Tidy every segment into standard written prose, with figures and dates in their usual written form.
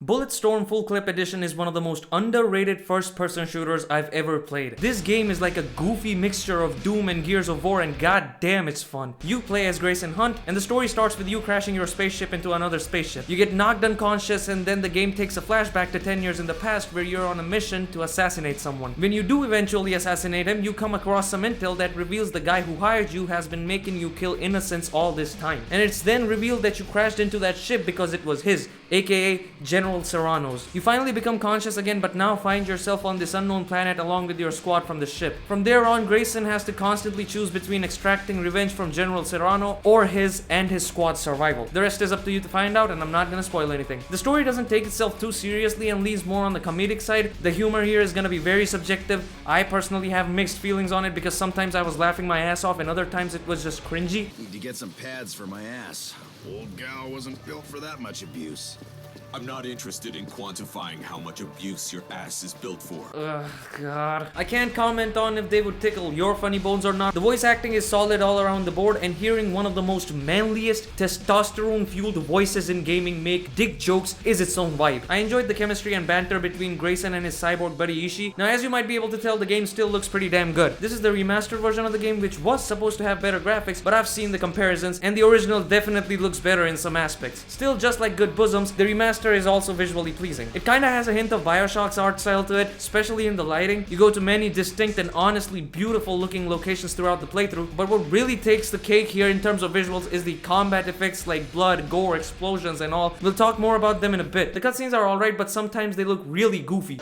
Bulletstorm Full Clip Edition is one of the most underrated first-person shooters I've ever played. This game is like a goofy mixture of Doom and Gears of War, and goddamn it's fun. You play as Grayson Hunt, and the story starts with you crashing your spaceship into another spaceship. You get knocked unconscious, and then the game takes a flashback to 10 years in the past where you're on a mission to assassinate someone. When you do eventually assassinate him, you come across some intel that reveals the guy who hired you has been making you kill innocents all this time. And it's then revealed that you crashed into that ship because it was his, aka General Serrano's. You finally become conscious again, but now find yourself on this unknown planet along with your squad from the ship. From there on, Grayson has to constantly choose between extracting revenge from General Serrano or his and his squad's survival. The rest is up to you to find out, and I'm not gonna spoil anything. The story doesn't take itself too seriously and leans more on the comedic side. The humor here is gonna be very subjective. I personally have mixed feelings on it because sometimes I was laughing my ass off and other times it was just cringy. Need to get some pads for my ass. Old gal wasn't built for that much abuse. I'm not interested in quantifying how much abuse your ass is built for. Ugh, God. I can't comment on if they would tickle your funny bones or not. The voice acting is solid all around the board, and hearing one of the most manliest, testosterone-fueled voices in gaming make dick jokes is its own vibe. I enjoyed the chemistry and banter between Grayson and his cyborg buddy Ishii. Now, as you might be able to tell, the game still looks pretty damn good. This is the remastered version of the game, which was supposed to have better graphics, but I've seen the comparisons, and the original definitely looks better in some aspects. Still, just like good bosoms, the remaster is also visually pleasing. It kinda has a hint of Bioshock's art style to it, especially in the lighting. You go to many distinct and honestly beautiful looking locations throughout the playthrough, but what really takes the cake here in terms of visuals is the combat effects like blood, gore, explosions and all. We'll talk more about them in a bit. The cutscenes are alright, but sometimes they look really goofy.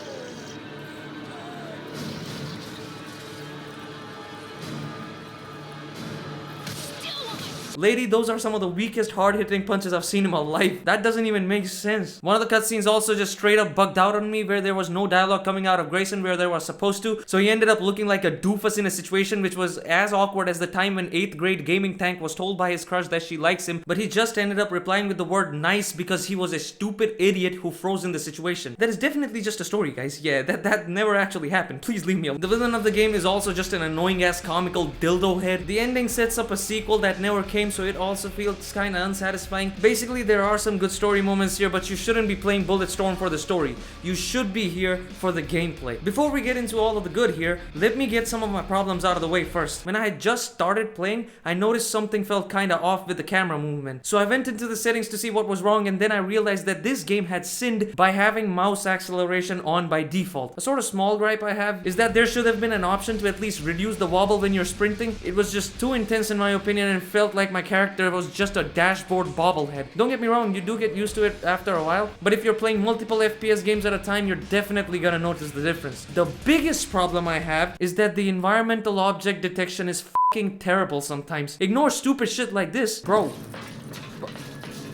Lady, those are some of the weakest hard-hitting punches I've seen in my life. That doesn't even make sense. One of the cutscenes also just straight up bugged out on me, where there was no dialogue coming out of Grayson where there was supposed to, so he ended up looking like a doofus in a situation which was as awkward as the time when 8th grade gaming tank was told by his crush that she likes him, but he just ended up replying with the word nice because he was a stupid idiot who froze in the situation. That is definitely just a story, guys. Yeah, that never actually happened. Please leave me alone. The villain of the game is also just an annoying ass comical dildo head. The ending sets up a sequel that never came, so it also feels kinda unsatisfying. Basically, there are some good story moments here, but you shouldn't be playing Bulletstorm for the story. You should be here for the gameplay. Before we get into all of the good here, let me get some of my problems out of the way first. When I had just started playing, I noticed something felt kinda off with the camera movement. So I went into the settings to see what was wrong, and then I realized that this game had sinned by having mouse acceleration on by default. A sort of small gripe I have is that there should have been an option to at least reduce the wobble when you're sprinting. It was just too intense in my opinion, and felt like my character was just a dashboard bobblehead. Don't get me wrong, you do get used to it after a while, but if you're playing multiple FPS games at a time, you're definitely gonna notice the difference. The biggest problem I have is that the environmental object detection is fucking terrible sometimes. Ignore stupid shit like this. Bro,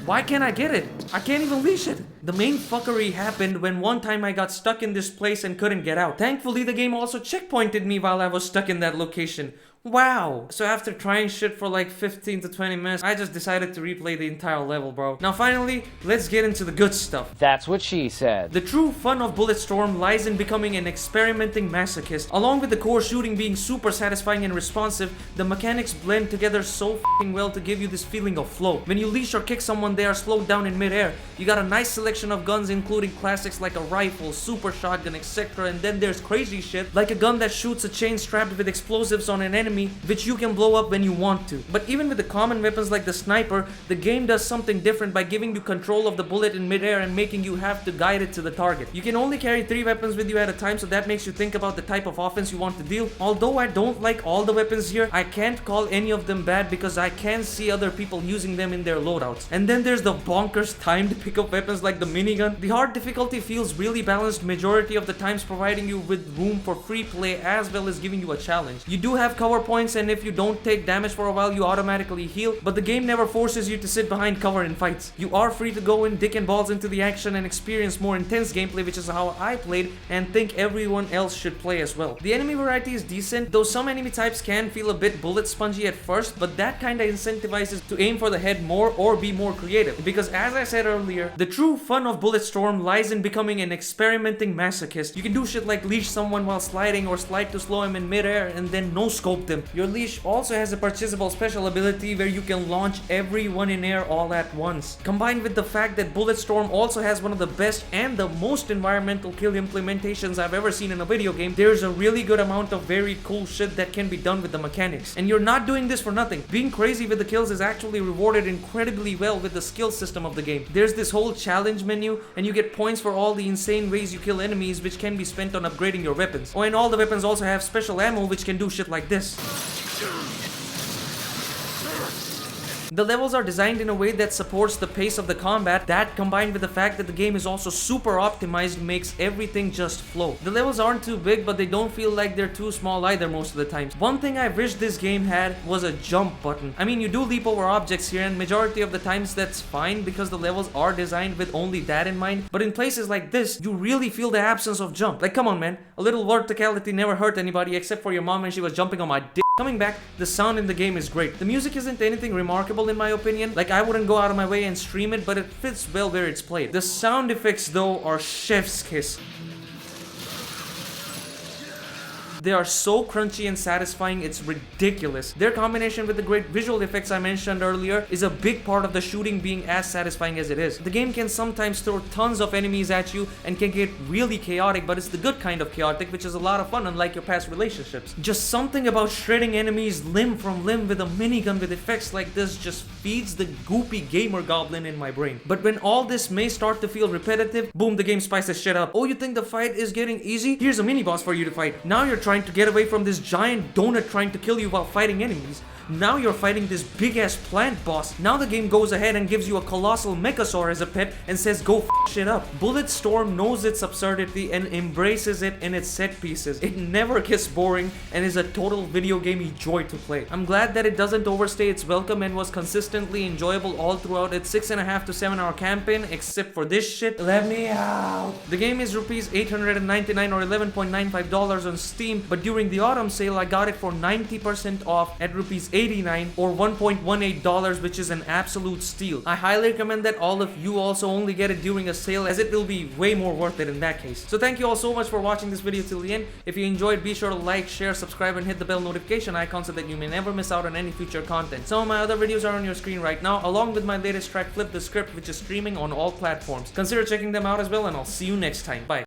why can't I get it? I can't even leash it. The main fuckery happened when one time I got stuck in this place and couldn't get out. Thankfully, the game also checkpointed me while I was stuck in that location. Wow. So after trying shit for like 15 to 20 minutes, I just decided to replay the entire level, bro. Now finally, let's get into the good stuff. That's what she said. The true fun of Bulletstorm lies in becoming an experimenting masochist. Along with the core shooting being super satisfying and responsive, the mechanics blend together so f***ing well to give you this feeling of flow. When you leash or kick someone, they are slowed down in midair. You got a nice selection of guns, including classics like a rifle, super shotgun, etc. And then there's crazy shit, like a gun that shoots a chain strapped with explosives on an enemy, which you can blow up when you want to. But even with the common weapons like the sniper, the game does something different by giving you control of the bullet in midair and making you have to guide it to the target. You can only carry 3 weapons with you at a time, so that makes you think about the type of offense you want to deal. Although I don't like all the weapons here, I can't call any of them bad because I can see other people using them in their loadouts. And then there's the bonkers timed pickup weapons like the minigun. The hard difficulty feels really balanced majority of the times, providing you with room for free play as well as giving you a challenge. You do have cover points, and if you don't take damage for a while, you automatically heal, but the game never forces you to sit behind cover in fights. You are free to go in dick and balls into the action and experience more intense gameplay, which is how I played and think everyone else should play as well. The enemy variety is decent, though some enemy types can feel a bit bullet spongy at first, but that kinda incentivizes to aim for the head more or be more creative, because as I said earlier, the true fun fun of Bulletstorm lies in becoming an experimenting masochist. You can do shit like leash someone while sliding or slide to slow him in midair and then no-scope them. Your leash also has a purchasable special ability where you can launch everyone in air all at once. Combined with the fact that Bulletstorm also has one of the best and the most environmental kill implementations I've ever seen in a video game, there's a really good amount of very cool shit that can be done with the mechanics. And you're not doing this for nothing. Being crazy with the kills is actually rewarded incredibly well with the skill system of the game. There's this whole challenge menu and you get points for all the insane ways you kill enemies, which can be spent on upgrading your weapons. Oh, and all the weapons also have special ammo which can do shit like this. The levels are designed in a way that supports the pace of the combat. That, combined with the fact that the game is also super optimized, makes everything just flow. The levels aren't too big, but they don't feel like they're too small either most of the times. One thing I wish this game had was a jump button. I mean, you do leap over objects here, and majority of the times that's fine because the levels are designed with only that in mind. But in places like this, you really feel the absence of jump. Like, come on, man. A little verticality never hurt anybody except for your mom when she was jumping on my dick. Coming back, the sound in the game is great. The music isn't anything remarkable in my opinion. Like, I wouldn't go out of my way and stream it, but it fits well where it's played. The sound effects though are chef's kiss. They are so crunchy and satisfying, it's ridiculous. Their combination with the great visual effects I mentioned earlier is a big part of the shooting being as satisfying as it is. The game can sometimes throw tons of enemies at you and can get really chaotic, but it's the good kind of chaotic, which is a lot of fun unlike your past relationships. Just something about shredding enemies limb from limb with a minigun with effects like this just feeds the goopy gamer goblin in my brain. But when all this may start to feel repetitive, boom, the game spices shit up. Oh, you think the fight is getting easy? Here's a mini boss for you to fight. Now you're trying to get away from this giant donut trying to kill you while fighting enemies. Now you're fighting this big ass plant boss. Now the game goes ahead and gives you a colossal mechasaur as a pet and says go f shit up. Bulletstorm knows its absurdity and embraces it in its set pieces. It never gets boring and is a total video gamey joy to play. I'm glad that it doesn't overstay its welcome and was consistently enjoyable all throughout its 6.5 to 7 hour campaign, except for this shit. Let me out. The game is rupees 899 or $11.95 on Steam, but during the autumn sale I got it for 90% off at rupees 89 or $1.18, which is an absolute steal. I highly recommend that all of you also only get it during a sale, as it will be way more worth it in that case. So thank you all so much for watching this video till the end. If you enjoyed, be sure to like, share, subscribe and hit the bell notification icon so that you may never miss out on any future content. Some of my other videos are on your screen right now, along with my latest track Flip the Script, which is streaming on all platforms. Consider checking them out as well, and I'll see you next time. Bye.